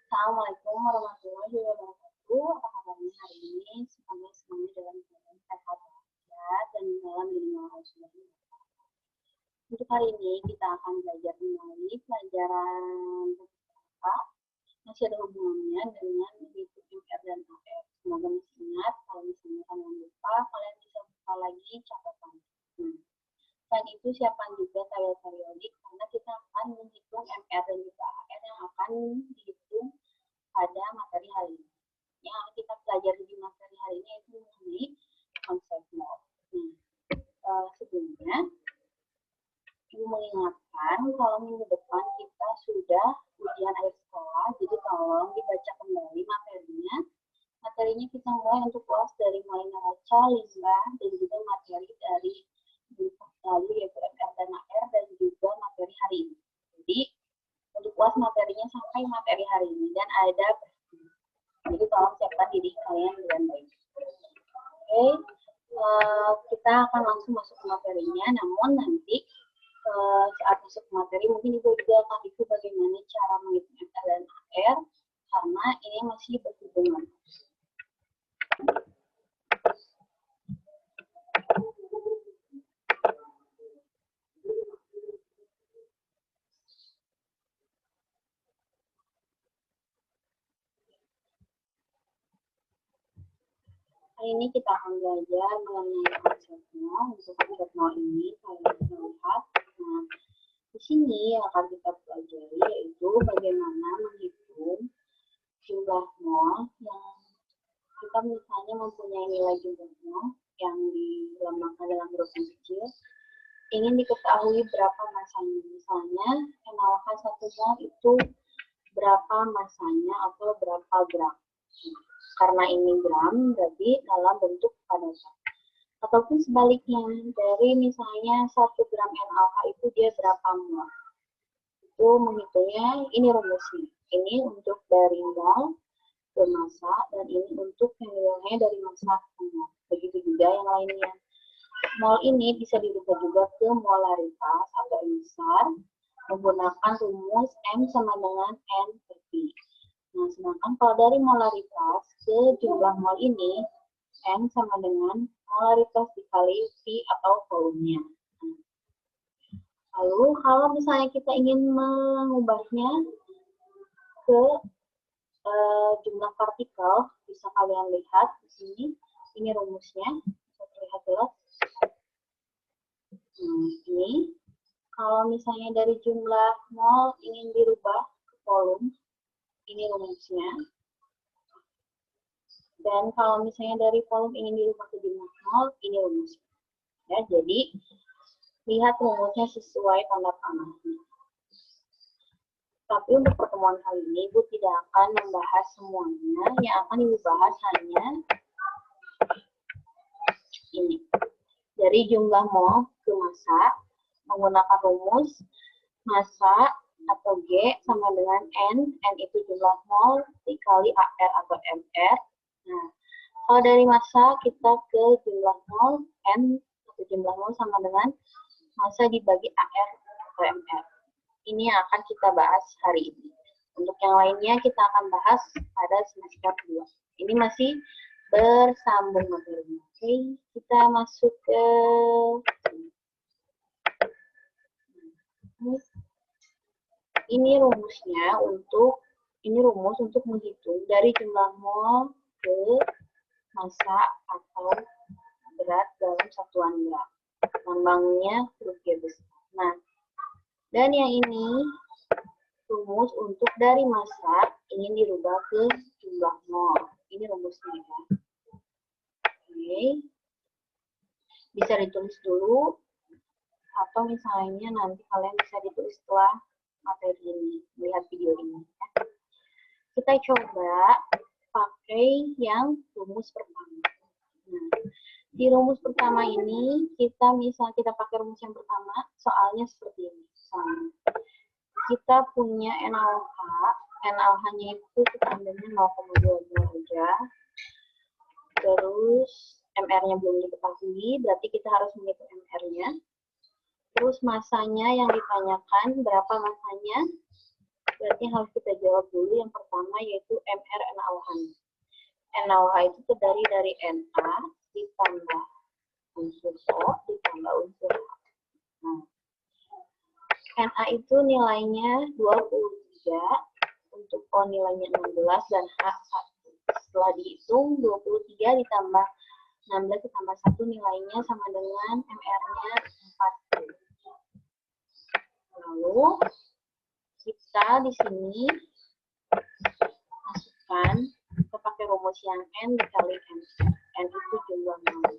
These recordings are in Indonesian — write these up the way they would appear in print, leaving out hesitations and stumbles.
Assalamualaikum warahmatullahi wabarakatuh. Apa kabarnya hari ini? Semoga semuanya dalam keadaan sehat walafiat dan dalam lindungan Allah Subhanahu wa Ta'ala. Untuk hari ini kita akan belajar mengenai pelajaran apa masih ada hubungannya dengan hitung MR dan AR. Semoga masih ingat. Kalau misalnya kalian lupa, kalian bisa buka lagi catatan. Selain itu siapkan juga tabel periodik karena kita akan menghitung MR dan juga AR yang akan dihitung pada materi hari ini. Yang akan kita pelajari di materi hari ini itu mengenai konsep mol. Sebelumnya, Ibu mengingatkan kalau minggu depan kita sudah ujian akhir sekolah, jadi tolong dibaca kembali materinya. Materinya kita mulai untuk UAS dari mulai neraca, limbah, dan juga materi dari lalu yaitu MR dan AR dan juga materi hari ini. Jadi untuk UAS materinya sampai materi hari ini dan ada jadi tolong siapkan diri kalian dengan baik. Oke, kita akan langsung masuk ke materinya. Namun nanti saat masuk ke materi mungkin Ibu juga akan ikut bagaimana cara menghitung MR dan AR karena ini masih berhubungan. Hari ini kita akan belajar mengenai konsep nol. Untuk konsep nol ini kalian bisa lihat. Nah, di sini yang akan kita pelajari yaitu bagaimana menghitung jumlah nol yang kita misalnya mempunyai nilai jumlah nol yang dilambangkan dalam huruf yang kecil. Ingin diketahui berapa masanya. Misalnya, menolakkan 1 mol itu berapa masanya atau berapa gram. Karena ini gram, berarti dalam bentuk padatan. Ataupun sebaliknya, dari misalnya 1 gram N-alpha itu dia berapa mol. Itu menghitungnya, ini rumusnya. Ini untuk dari mol ke massa, dan ini untuk yang nilainya dari massa ke mol. Begitu juga yang lainnya. Mol ini bisa dirubah juga ke molaritas atau M besar, menggunakan rumus M sama dengan N per P. Nah, sedangkan kalau dari molaritas ke jumlah mol ini, N sama dengan molaritas dikali V atau volumenya. Lalu, kalau misalnya kita ingin mengubahnya ke jumlah partikel, bisa kalian lihat di sini, ini rumusnya, bisa terlihat jelas. Ini, kalau misalnya dari jumlah mol ingin dirubah ke volume, ini rumusnya. Dan kalau misalnya dari volume ingin dirubah ke jumlah mol, ini rumusnya. Ya, jadi lihat rumusnya sesuai tanda panahnya. Tapi untuk pertemuan kali ini, Ibu tidak akan membahas semuanya. Yang akan Ibu bahas hanya ini. Dari jumlah mol ke massa, menggunakan rumus massa atau G sama dengan N itu jumlah mol dikali AR atau MR. Nah, kalau dari massa kita ke jumlah mol, N atau jumlah mol sama dengan massa dibagi AR atau MR. Ini yang akan kita bahas hari ini. Untuk yang lainnya kita akan bahas pada semester 2. Ini masih bersambung materinya. Oke, kita masuk ke ini rumusnya ini rumus untuk menghitung dari jumlah mol ke massa atau berat dalam satuan gram. Lambangnya huruf G besar. Nah, dan yang ini rumus untuk dari massa ingin dirubah ke jumlah mol. Ini rumusnya ya. Oke. Bisa ditulis dulu atau misalnya nanti kalian bisa ditulis setelah materi ini, melihat video ini. Kita coba pakai yang rumus pertama. Nah, di rumus pertama ini kita pakai rumus yang pertama, soalnya seperti ini. Misalnya, kita punya NaOH-nya itu kita ambilnya 0,22 aja. Terus MR-nya belum diketahui, berarti kita harus menghitung MR-nya. Terus masanya yang ditanyakan, berapa masanya? Berarti harus kita jawab dulu yang pertama, yaitu MR NaOH. NaOH itu terdiri dari Na ditambah unsur O ditambah unsur H. Nah, Na itu nilainya 23, untuk O nilainya 16 dan H 1. Setelah dihitung 23 ditambah 16 ditambah 1 nilainya sama dengan MR-nya 40. Lalu kita di sini masukkan, kita pakai rumus yang N dikali M. N itu jumlah mol.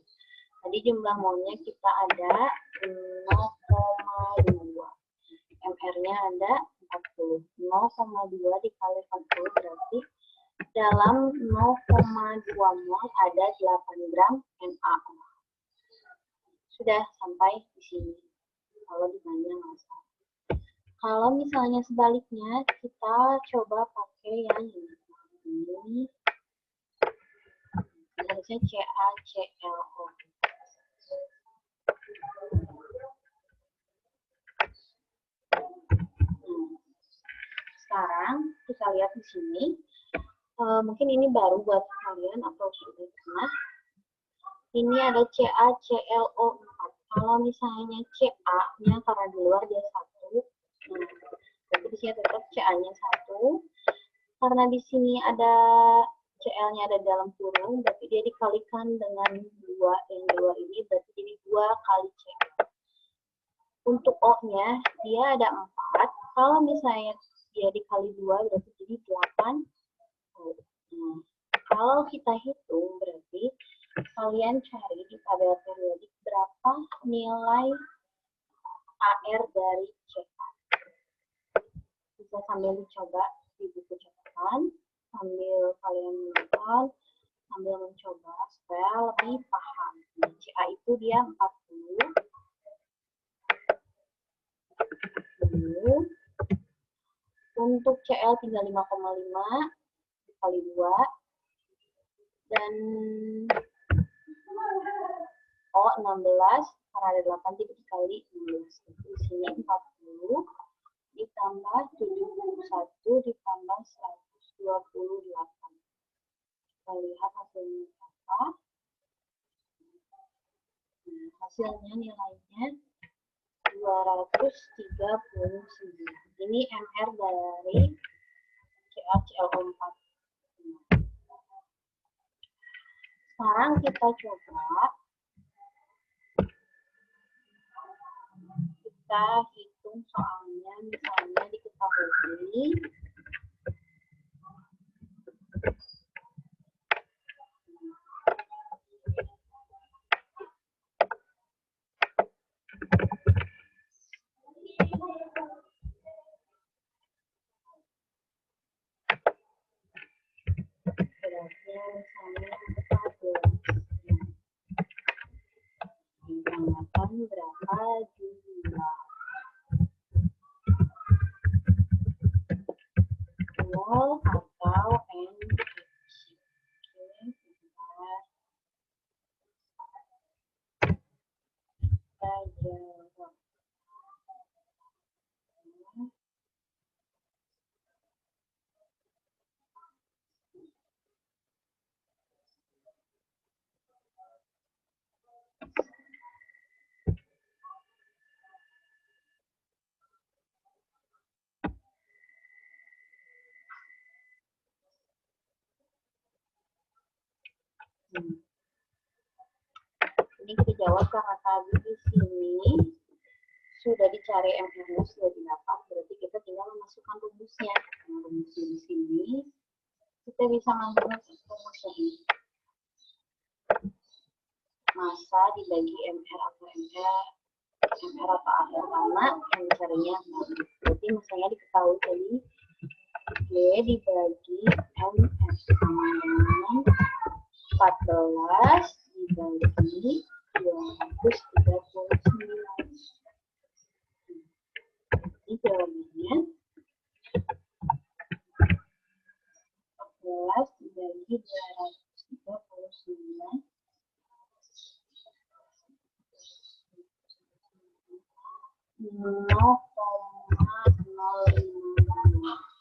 Tadi jumlah molnya kita ada 0,2. MR-nya ada 40. 0,2 dikali 40 berarti dalam 0,2 mol ada 8 gram NaOH. Sudah sampai di sini. Kalau ditanya masa. Kalau misalnya sebaliknya, kita coba pakai yang ini. Harusnya CaClO. Sekarang kita lihat di sini. Mungkin ini baru buat kalian atau sudah pernah. Ini ada CaClO4. Kalau misalnya Ca-nya karena di luar dia 1. Jadi di sini tetap Ca-nya 1. Karena di sini ada Cl-nya ada dalam kurung, berarti dia dikalikan dengan 2. Yang di luar ini berarti jadi 2 kali Ca. Untuk O-nya dia ada 4. Kalau misalnya dia dikali 2 berarti jadi 8. Kalau kita hitung berarti kalian cari di tabel periodik berapa nilai AR dari Ca. Bisa sambil dicoba di buku catatan, sambil kalian menonton, sambil mencoba supaya lebih paham. Ca itu dia 40. Untuk Cl tinggal 5,5 dikali 2. Dan O 16, karena ada 8 jadi dikali 16. Di sini 40 ditambah 71 ditambah 128. Kita lihat hasilnya apa. Nah, hasilnya nilainya 239. Ini MR dari CaClO4. Sekarang kita coba kita hitung soalnya, misalnya diketahui beratnya misalnya 14. Berapa jumlah mol atau NaOH? Kita jawab. Ini kita jawab karena tadi di sini sudah dicari MR-nya, sudah didapat, berarti kita tinggal memasukkan rumusnya. Nah, rumusnya di sini kita bisa menggunakan rumusnya ini. Massa dibagi MR atau MR atau AR, karena yang dicarinya berarti masanya diketahui tadi. G dibagi MR sama dengan 14 dibagi 239. Ini jawabannya 14 dibagi 239. 0,056.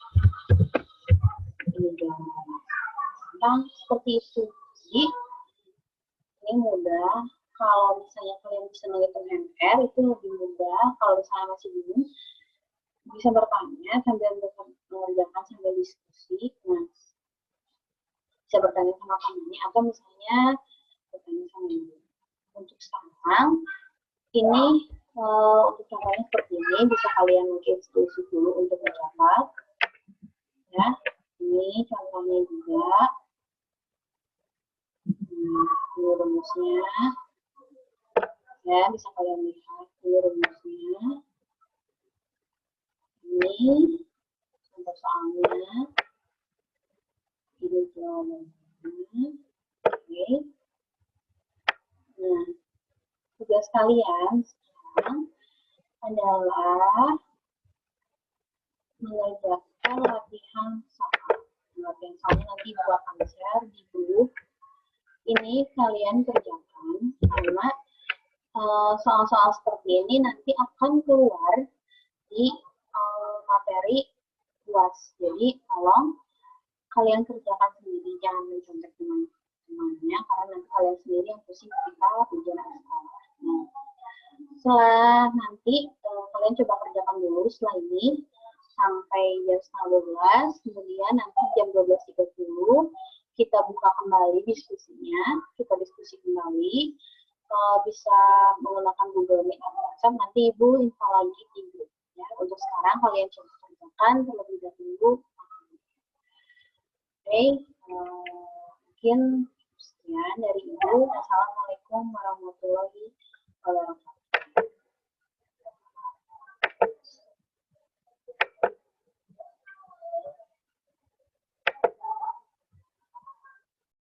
gampang seperti itu. Jadi ini mudah. Kalau misalnya kalian bisa menghitung MR itu lebih mudah. Kalau misalnya masih bingung, bisa bertanya sambil mengerjakan sambil diskusi. Nah, bisa bertanya sama temannya atau misalnya bertanya sama ibu. Untuk sekarang ini untuk contohnya seperti ini bisa kalian mungkin diskusi dulu untuk mencatat. Ya, ini contohnya juga. Ini rumusnya. Ya, bisa kalian lihat ini rumusnya. Ini contoh soalnya. Ini jawabannya. Oke. Nah, tugas kalian sekarang adalah mengerjakan latihan soal. Latihan soalnya nanti buat answer di grup. Ini kalian kerjakan karena soal-soal seperti ini nanti akan keluar di materi UAS. Jadi tolong kalian kerjakan sendiri, jangan mencontek teman-temannya karena nanti kalian sendiri yang pusing ketika ujian nasional. Nah, setelah nanti kalian coba kerjakan dulu setelah ini sampai jam 11:30, kemudian nanti jam 12:30 kita buka kembali diskusinya, kita diskusi kembali, bisa menggunakan Google Meet atau WhatsApp, nanti Ibu info lagi di grup. Ya, untuk sekarang kalian coba kerjakan terlebih dahulu. Oke, mungkin sekian dari Ibu. Assalamualaikum warahmatullahi wabarakatuh.